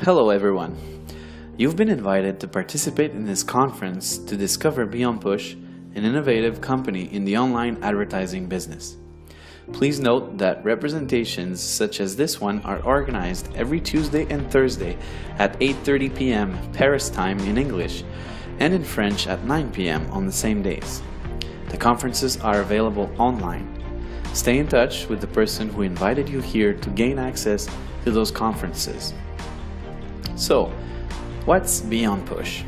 Hello everyone. You've been invited to participate in this conference to discover Beonpush, an innovative company in the online advertising business. Please note that representations such as this one are organized every Tuesday and Thursday at 8:30 p.m. Paris time in English and in French at 9 p.m. on the same days. The conferences are available online. Stay in touch with the person who invited you here to gain access to those conferences. So, what's Beonpush?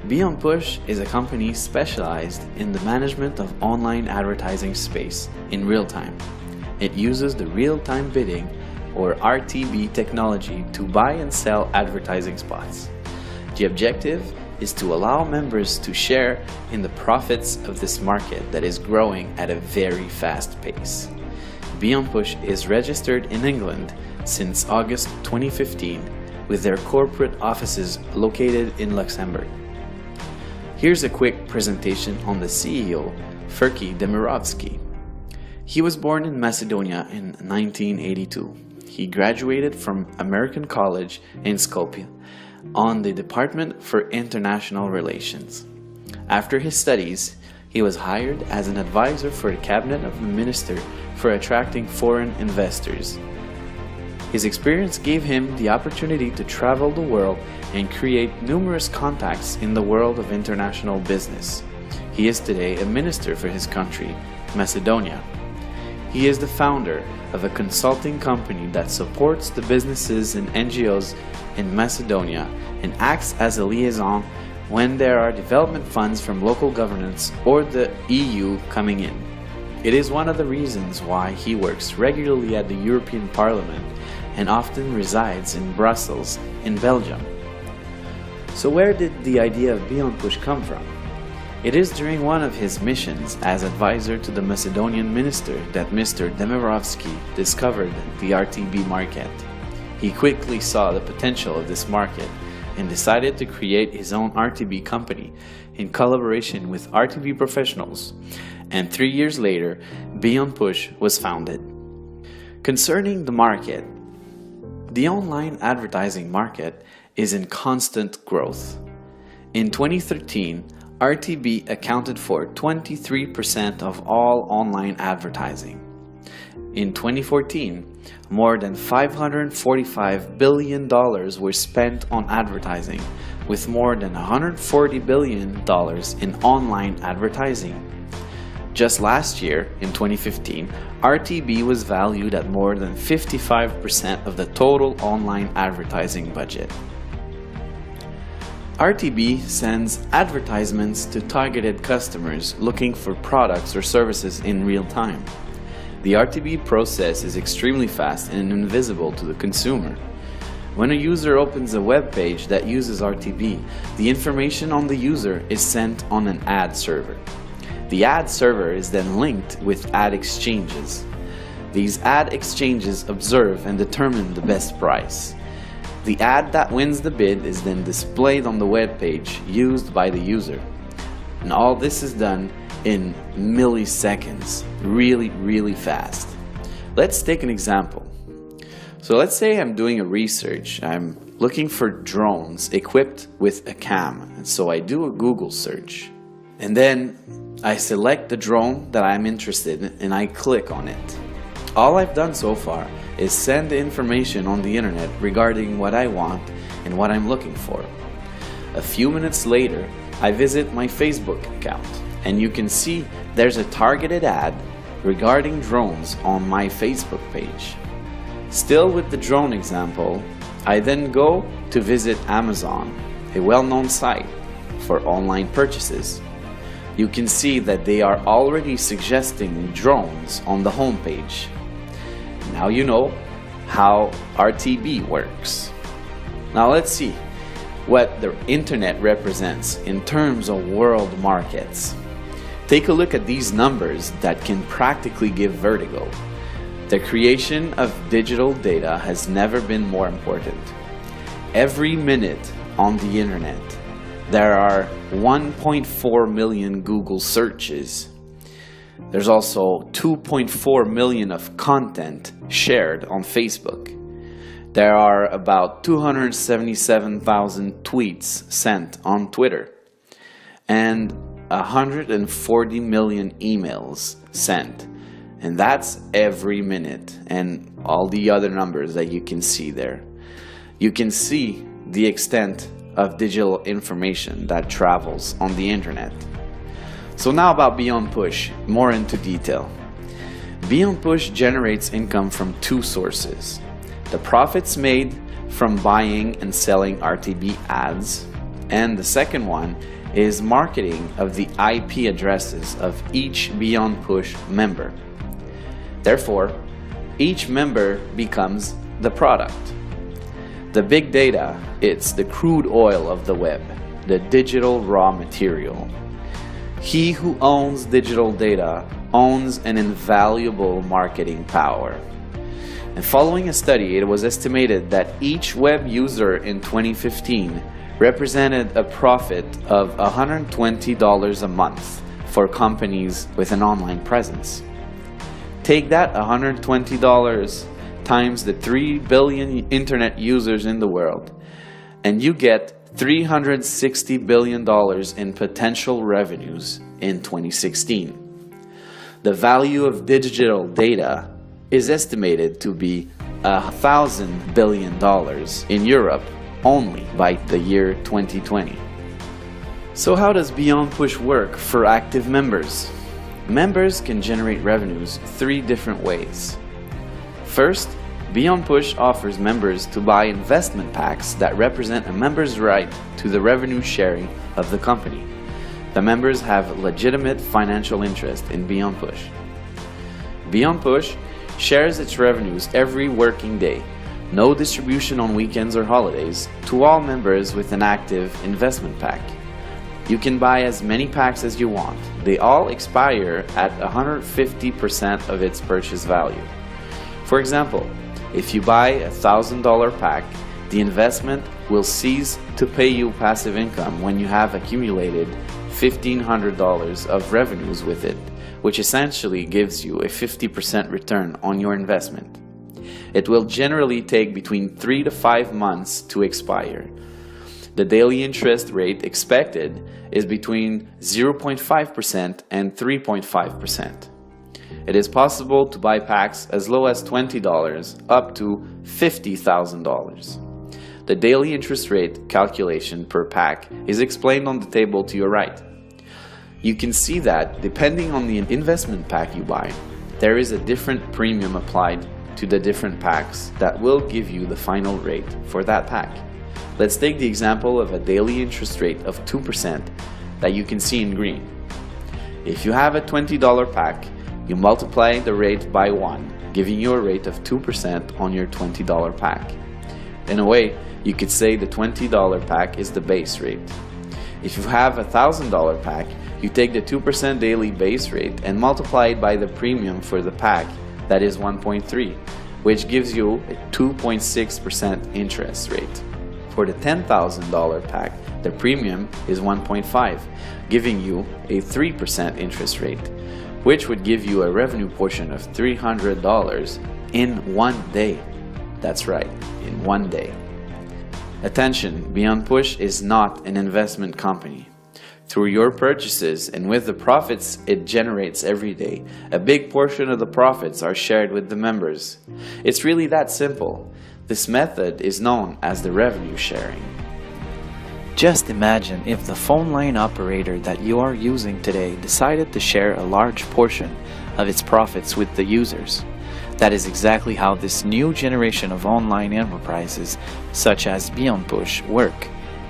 Beonpush is a company specialized in the management of online advertising space in real time. It uses the real-time bidding or RTB technology to buy and sell advertising spots. The objective is to allow members to share in the profits of this market that is growing at a very fast pace. Beonpush is registered in England since August 2015 with their corporate offices located in Luxembourg. Here's a quick presentation on the CEO, Ferki Demirovski. He was born in Macedonia in 1982. He graduated from American College in Skopje on the Department for International Relations. After his studies, he was hired as an advisor for the cabinet of the minister for attracting foreign investors. His experience gave him the opportunity to travel the world and create numerous contacts in the world of international business. He is today a minister for his country, Macedonia. He is the founder of a consulting company that supports the businesses and NGOs in Macedonia and acts as a liaison when there are development funds from local governments or the EU coming in. It is one of the reasons why he works regularly at the European Parliament and often resides in Brussels, in Belgium. So where did the idea of Beonpush come from? It is during one of his missions as advisor to the Macedonian minister that Mr. Demirovski discovered the RTB market. He quickly saw the potential of this market and decided to create his own RTB company in collaboration with RTB professionals. And 3 years later, Beonpush was founded. Concerning the market, the online advertising market is in constant growth. In 2013, RTB accounted for 23% of all online advertising. In 2014, more than $545 billion were spent on advertising, with more than $140 billion in online advertising. Just last year, in 2015, RTB was valued at more than 55% of the total online advertising budget. RTB sends advertisements to targeted customers looking for products or services in real time. The RTB process is extremely fast and invisible to the consumer. When a user opens a web page that uses RTB, the information on the user is sent on an ad server. The ad server is then linked with ad exchanges. These ad exchanges observe and determine the best price. The ad that wins the bid is then displayed on the web page used by the user. And all this is done in milliseconds, really fast. Let's take an example. So let's say I'm doing a research. I'm looking for drones equipped with a cam. And so I do a Google search. And then I select the drone that I'm interested in and I click on it. All I've done so far is send the information on the internet regarding what I want and what I'm looking for. A few minutes later, I visit my Facebook account and you can see there's a targeted ad regarding drones on my Facebook page. Still with the drone example, I then go to visit Amazon, a well-known site for online purchases. You can see that they are already suggesting drones on the homepage. Now you know how RTB works. Now let's see what the internet represents in terms of world markets. Take a look at these numbers that can practically give vertigo. The creation of digital data has never been more important. Every minute on the internet, there are 1.4 million Google searches. There's also 2.4 million of content shared on Facebook. There are about 277,000 tweets sent on Twitter and 140 million emails sent. And that's every minute, and all the other numbers that you can see there. You can see the extent of digital information that travels on the internet. So now about Beonpush, more into detail. Beonpush generates income from two sources: the profits made from buying and selling RTB ads, and the second one is marketing of the IP addresses of each Beonpush member. Therefore, each member becomes the product. The big data, it's the crude oil of the web, the digital raw material. He who owns digital data owns an invaluable marketing power. And following a study, it was estimated that each web user in 2015 represented a profit of $120 a month for companies with an online presence. Take that $120 times the 3 billion internet users in the world, and you get $360 billion in potential revenues in 2016. The value of digital data is estimated to be $1,000 billion in Europe only by the year 2020. So how does Beonpush work for active members? Members can generate revenues 3 different ways. First, Beonpush offers members to buy investment packs that represent a member's right to the revenue sharing of the company. The members have legitimate financial interest in Beonpush. Beonpush shares its revenues every working day, no distribution on weekends or holidays, to all members with an active investment pack. You can buy as many packs as you want. They all expire at 150% of its purchase value. For example, if you buy a $1,000 pack, the investment will cease to pay you passive income when you have accumulated $1,500 of revenues with it, which essentially gives you a 50% return on your investment. It will generally take between 3 to 5 months to expire. The daily interest rate expected is between 0.5% and 3.5%. It is possible to buy packs as low as $20 up to $50,000. The daily interest rate calculation per pack is explained on the table to your right. You can see that depending on the investment pack you buy, there is a different premium applied to the different packs that will give you the final rate for that pack. Let's take the example of a daily interest rate of 2% that you can see in green. If you have a $20 pack, you multiply the rate by 1, giving you a rate of 2% on your $20 pack. In a way, you could say the $20 pack is the base rate. If you have a $1,000 pack, you take the 2% daily base rate and multiply it by the premium for the pack, that is 1.3, which gives you a 2.6% interest rate. For the $10,000 pack, the premium is 1.5, giving you a 3% interest rate, which would give you a revenue portion of $300 in 1 day. That's right, in 1 day. Attention, Beonpush is not an investment company. Through your purchases and with the profits it generates every day, a big portion of the profits are shared with the members. It's really that simple. This method is known as the revenue sharing. Just imagine if the phone line operator that you are using today decided to share a large portion of its profits with the users. That is exactly how this new generation of online enterprises, such as Beonpush, work,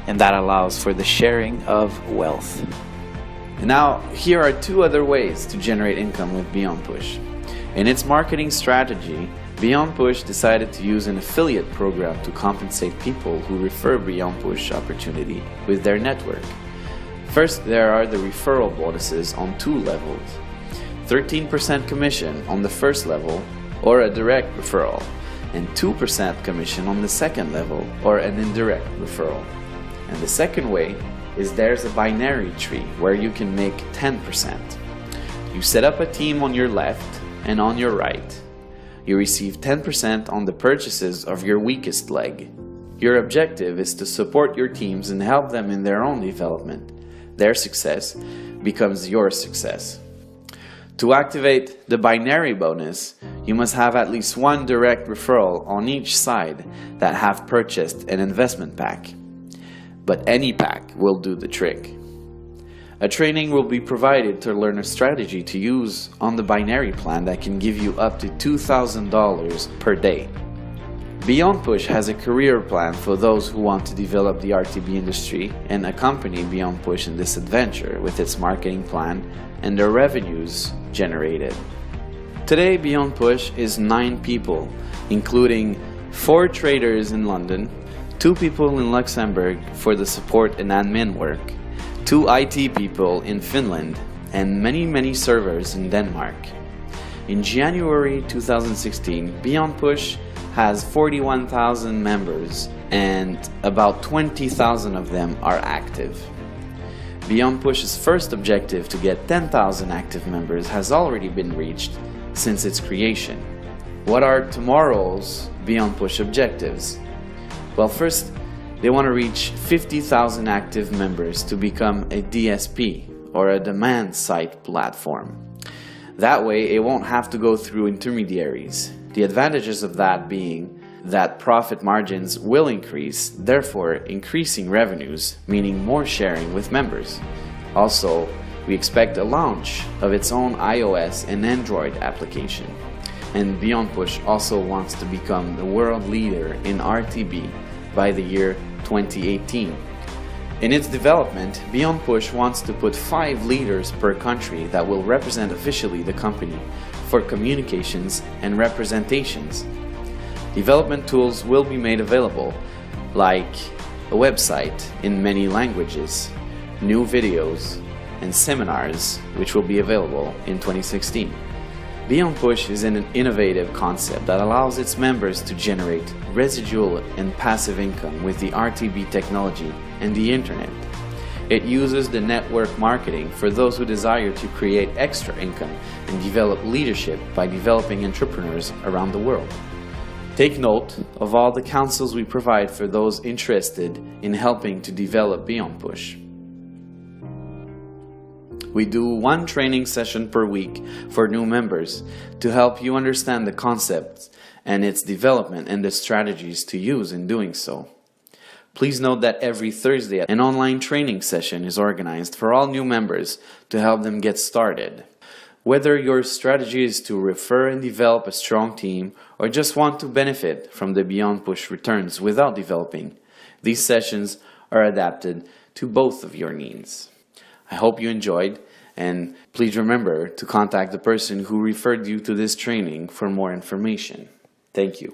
and that allows for the sharing of wealth. And now, here are 2 other ways to generate income with Beonpush. In its marketing strategy, Beonpush decided to use an affiliate program to compensate people who refer Beonpush opportunity with their network. First, there are the referral bonuses on 2 levels. 13% commission on the first level, or a direct referral, and 2% commission on the second level, or an indirect referral. And the second way is there's a binary tree where you can make 10%. You set up a team on your left and on your right. you receive 10% on the purchases of your weakest leg. Your objective is to support your teams and help them in their own development. Their success becomes your success. To activate the binary bonus, you must have at least one direct referral on each side that have purchased an investment pack. But any pack will do the trick. A training will be provided to learn a strategy to use on the binary plan that can give you up to $2,000 per day. Beonpush has a career plan for those who want to develop the RTB industry and accompany Beonpush in this adventure with its marketing plan and the revenues generated. Today, Beonpush is 9 people, including 4 traders in London, 2 people in Luxembourg for the support and admin work, 2 IT people in Finland, and many servers in Denmark. In January 2016, Beonpush has 41,000 members and about 20,000 of them are active. Beonpush's first objective to get 10,000 active members has already been reached since its creation. What are tomorrow's Beonpush objectives? Well, first, they want to reach 50,000 active members to become a DSP, or a demand side platform. That way, it won't have to go through intermediaries. The advantages of that being that profit margins will increase, therefore increasing revenues, meaning more sharing with members. Also, we expect a launch of its own iOS and Android application. And Beonpush also wants to become the world leader in RTB by the year 2018. In its development, Beonpush wants to put 5 leaders per country that will represent officially the company for communications and representations. Development tools will be made available, like a website in many languages, new videos, and seminars, which will be available in 2016. Beonpush is an innovative concept that allows its members to generate residual and passive income with the RTB technology and the internet. It uses the network marketing for those who desire to create extra income and develop leadership by developing entrepreneurs around the world. Take note of all the counsels we provide for those interested in helping to develop Beonpush. We do 1 training session per week for new members to help you understand the concepts and its development and the strategies to use in doing so. Please note that every Thursday, an online training session is organized for all new members to help them get started. Whether your strategy is to refer and develop a strong team or just want to benefit from the Beonpush returns without developing, these sessions are adapted to both of your needs. I hope you enjoyed, and please remember to contact the person who referred you to this training for more information. Thank you.